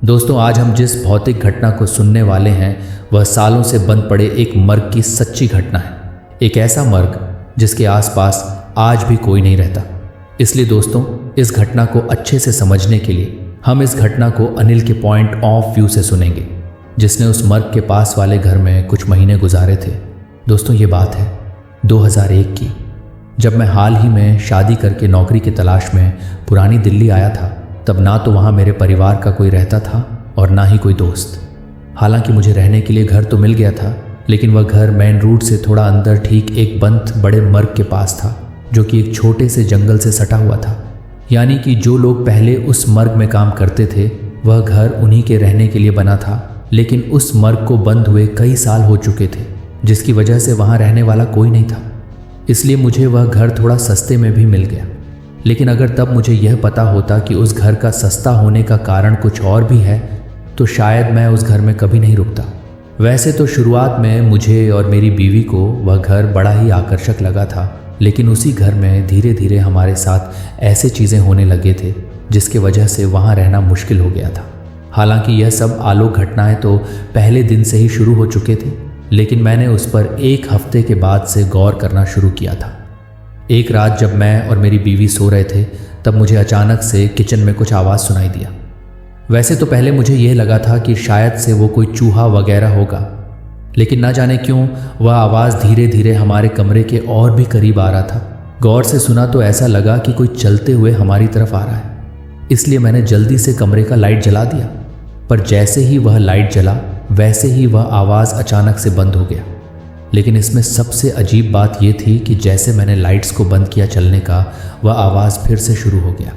दोस्तों, आज हम जिस भौतिक घटना को सुनने वाले हैं वह सालों से बंद पड़े एक मर्ग की सच्ची घटना है। एक ऐसा मर्ग जिसके आसपास आज भी कोई नहीं रहता। इसलिए दोस्तों, इस घटना को अच्छे से समझने के लिए हम इस घटना को अनिल के पॉइंट ऑफ व्यू से सुनेंगे, जिसने उस मर्ग के पास वाले घर में कुछ महीने गुजारे थे। दोस्तों, ये बात है 2001 की, जब मैं हाल ही में शादी करके नौकरी की तलाश में पुरानी दिल्ली आया था। तब ना तो वहाँ मेरे परिवार का कोई रहता था और ना ही कोई दोस्त। हालांकि मुझे रहने के लिए घर तो मिल गया था, लेकिन वह घर मेन रूट से थोड़ा अंदर ठीक एक बंद बड़े मर्ग के पास था, जो कि एक छोटे से जंगल से सटा हुआ था। यानी कि जो लोग पहले उस मर्ग में काम करते थे वह घर उन्हीं के रहने के लिए बना था। लेकिन उस मर्ग को बंद हुए कई साल हो चुके थे, जिसकी वजह से वहाँ रहने वाला कोई नहीं था। इसलिए मुझे वह घर थोड़ा सस्ते में भी मिल गया। लेकिन अगर तब मुझे यह पता होता कि उस घर का सस्ता होने का कारण कुछ और भी है, तो शायद मैं उस घर में कभी नहीं रुकता। वैसे तो शुरुआत में मुझे और मेरी बीवी को वह घर बड़ा ही आकर्षक लगा था, लेकिन उसी घर में धीरे धीरे हमारे साथ ऐसे चीज़ें होने लगे थे जिसकी वजह से वहाँ रहना मुश्किल हो गया था। हालांकि यह सब आलोक घटनाएं तो पहले दिन से ही शुरू हो चुके थे, लेकिन मैंने उस पर एक हफ्ते के बाद से गौर करना शुरू किया था। एक रात जब मैं और मेरी बीवी सो रहे थे, तब मुझे अचानक से किचन में कुछ आवाज़ सुनाई दिया। वैसे तो पहले मुझे यह लगा था कि शायद से वो कोई चूहा वगैरह होगा, लेकिन ना जाने क्यों वह आवाज़ धीरे धीरे हमारे कमरे के और भी करीब आ रहा था। गौर से सुना तो ऐसा लगा कि कोई चलते हुए हमारी तरफ आ रहा है। इसलिए मैंने जल्दी से कमरे का लाइट जला दिया, पर जैसे ही वह लाइट जला वैसे ही वह आवाज़ अचानक से बंद हो गया। लेकिन इसमें सबसे अजीब बात यह थी कि जैसे मैंने लाइट्स को बंद किया चलने का, वह आवाज़ फिर से शुरू हो गया,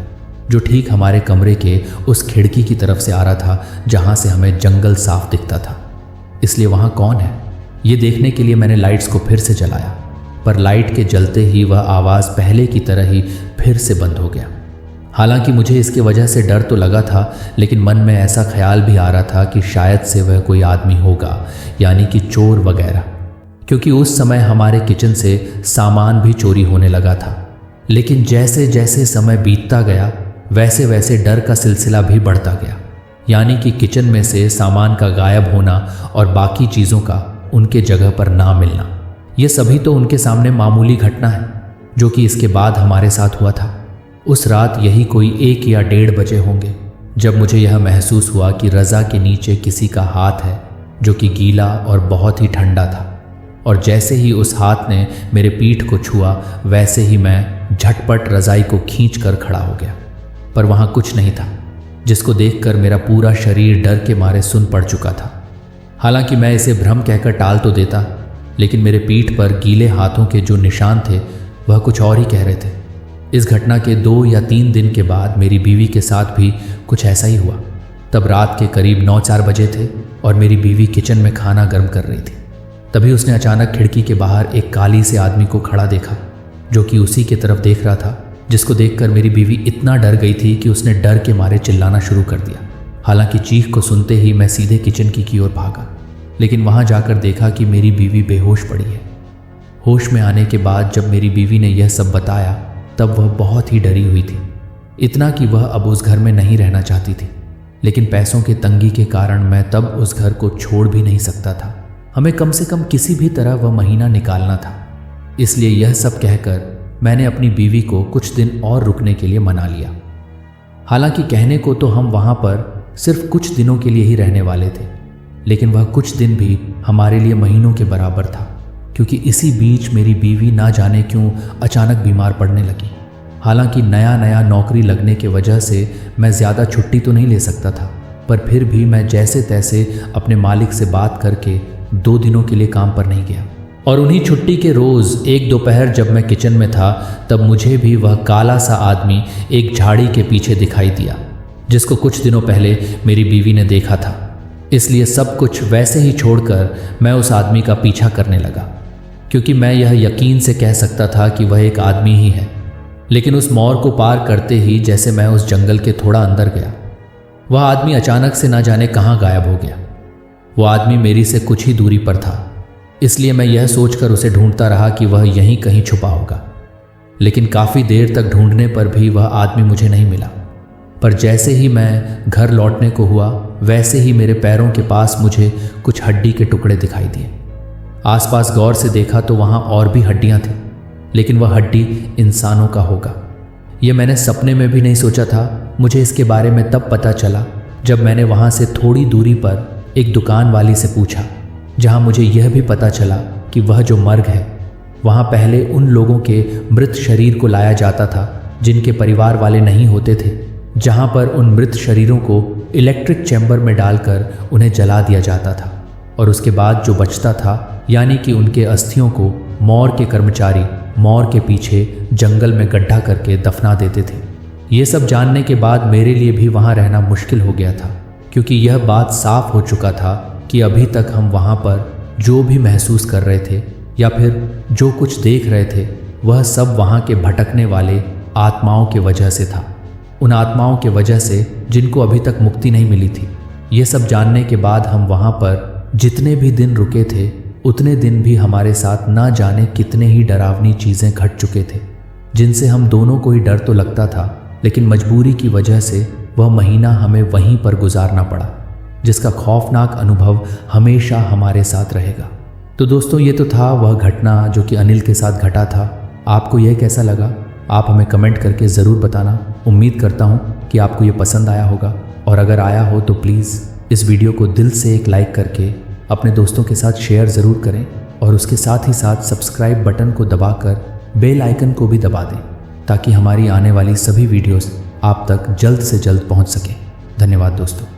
जो ठीक हमारे कमरे के उस खिड़की की तरफ से आ रहा था जहाँ से हमें जंगल साफ दिखता था। इसलिए वहाँ कौन है ये देखने के लिए मैंने लाइट्स को फिर से जलाया, पर लाइट के जलते ही वह आवाज़ पहले की तरह ही फिर से बंद हो गया। हालांकि मुझे इसकी वजह से डर तो लगा था, लेकिन मन में ऐसा ख्याल भी आ रहा था कि शायद से वह कोई आदमी होगा, यानी कि चोर वगैरह, क्योंकि उस समय हमारे किचन से सामान भी चोरी होने लगा था। लेकिन जैसे जैसे समय बीतता गया वैसे वैसे डर का सिलसिला भी बढ़ता गया, यानी कि किचन में से सामान का गायब होना और बाकी चीज़ों का उनके जगह पर ना मिलना। ये सभी तो उनके सामने मामूली घटना है, जो कि इसके बाद हमारे साथ हुआ था। उस रात यही कोई 1 या 1:30 बजे होंगे जब मुझे यह महसूस हुआ कि रज़ा के नीचे किसी का हाथ है, जो कि गीला और बहुत ही ठंडा था। और जैसे ही उस हाथ ने मेरे पीठ को छुआ वैसे ही मैं झटपट रज़ाई को खींच कर खड़ा हो गया, पर वहाँ कुछ नहीं था, जिसको देखकर मेरा पूरा शरीर डर के मारे सुन पड़ चुका था। हालांकि मैं इसे भ्रम कहकर टाल तो देता, लेकिन मेरे पीठ पर गीले हाथों के जो निशान थे वह कुछ और ही कह रहे थे। इस घटना के 2 या 3 दिन के बाद मेरी बीवी के साथ भी कुछ ऐसा ही हुआ। तब रात के करीब 9-4 बजे थे और मेरी बीवी किचन में खाना गर्म कर रही थी। तभी उसने अचानक खिड़की के बाहर एक काली से आदमी को खड़ा देखा, जो कि उसी की तरफ देख रहा था, जिसको देखकर मेरी बीवी इतना डर गई थी कि उसने डर के मारे चिल्लाना शुरू कर दिया। हालांकि चीख को सुनते ही मैं सीधे किचन की ओर भागा, लेकिन वहां जाकर देखा कि मेरी बीवी बेहोश पड़ी है। होश में आने के बाद जब मेरी बीवी ने यह सब बताया, तब वह बहुत ही डरी हुई थी, इतना कि वह अब उस घर में नहीं रहना चाहती थी। लेकिन पैसों की तंगी के कारण मैं तब उस घर को छोड़ भी नहीं सकता था। हमें कम से कम किसी भी तरह वह महीना निकालना था। इसलिए यह सब कहकर मैंने अपनी बीवी को कुछ दिन और रुकने के लिए मना लिया। हालांकि कहने को तो हम वहाँ पर सिर्फ कुछ दिनों के लिए ही रहने वाले थे, लेकिन वह कुछ दिन भी हमारे लिए महीनों के बराबर था, क्योंकि इसी बीच मेरी बीवी ना जाने क्यों अचानक बीमार पड़ने लगी। हालांकि नया नया नौकरी लगने की वजह से मैं ज़्यादा छुट्टी तो नहीं ले सकता था, पर फिर भी मैं जैसे तैसे अपने मालिक से बात करके 2 दिनों के लिए काम पर नहीं गया। और उन्हीं छुट्टी के रोज़ एक दोपहर जब मैं किचन में था, तब मुझे भी वह काला सा आदमी एक झाड़ी के पीछे दिखाई दिया, जिसको कुछ दिनों पहले मेरी बीवी ने देखा था। इसलिए सब कुछ वैसे ही छोड़कर मैं उस आदमी का पीछा करने लगा, क्योंकि मैं यह यकीन से कह सकता था कि वह एक आदमी ही है। लेकिन उस मोड़ को पार करते ही जैसे मैं उस जंगल के थोड़ा अंदर गया, वह आदमी अचानक से ना जाने कहाँ गायब हो गया। वह आदमी मेरी से कुछ ही दूरी पर था, इसलिए मैं यह सोचकर उसे ढूंढता रहा कि वह यहीं कहीं छुपा होगा। लेकिन काफ़ी देर तक ढूंढने पर भी वह आदमी मुझे नहीं मिला। पर जैसे ही मैं घर लौटने को हुआ वैसे ही मेरे पैरों के पास मुझे कुछ हड्डी के टुकड़े दिखाई दिए। आसपास गौर से देखा तो वहाँ और भी हड्डियाँ थीं, लेकिन वह हड्डी इंसानों का होगा ये मैंने सपने में भी नहीं सोचा था। मुझे इसके बारे में तब पता चला जब मैंने वहाँ से थोड़ी दूरी पर एक दुकान वाली से पूछा, जहाँ मुझे यह भी पता चला कि वह जो मर्ग है वहाँ पहले उन लोगों के मृत शरीर को लाया जाता था जिनके परिवार वाले नहीं होते थे, जहाँ पर उन मृत शरीरों को इलेक्ट्रिक चैम्बर में डालकर उन्हें जला दिया जाता था और उसके बाद जो बचता था यानी कि उनके अस्थियों को मौर के कर्मचारी मौर के पीछे जंगल में गड्ढा करके दफना देते थे। ये सब जानने के बाद मेरे लिए भी वहाँ रहना मुश्किल हो गया था, क्योंकि यह बात साफ हो चुका था कि अभी तक हम वहाँ पर जो भी महसूस कर रहे थे या फिर जो कुछ देख रहे थे वह सब वहाँ के भटकने वाले आत्माओं के वजह से था, उन आत्माओं के वजह से जिनको अभी तक मुक्ति नहीं मिली थी। ये सब जानने के बाद हम वहाँ पर जितने भी दिन रुके थे उतने दिन भी हमारे साथ ना जाने कितने ही डरावनी चीज़ें घट चुके थे, जिनसे हम दोनों को ही डर तो लगता था, लेकिन मजबूरी की वजह से वह महीना हमें वहीं पर गुजारना पड़ा, जिसका खौफनाक अनुभव हमेशा हमारे साथ रहेगा। तो दोस्तों ये तो था वह घटना जो कि अनिल के साथ घटा था। आपको यह कैसा लगा आप हमें कमेंट करके ज़रूर बताना। उम्मीद करता हूँ कि आपको ये पसंद आया होगा, और अगर आया हो तो प्लीज़ इस वीडियो को दिल से एक लाइक करके अपने दोस्तों के साथ शेयर ज़रूर करें, और उसके साथ ही साथ सब्सक्राइब बटन को दबाकर बेल आइकन को भी दबा दें, ताकि हमारी आने वाली सभी वीडियोस आप तक जल्द से जल्द पहुंच सकें। धन्यवाद दोस्तों।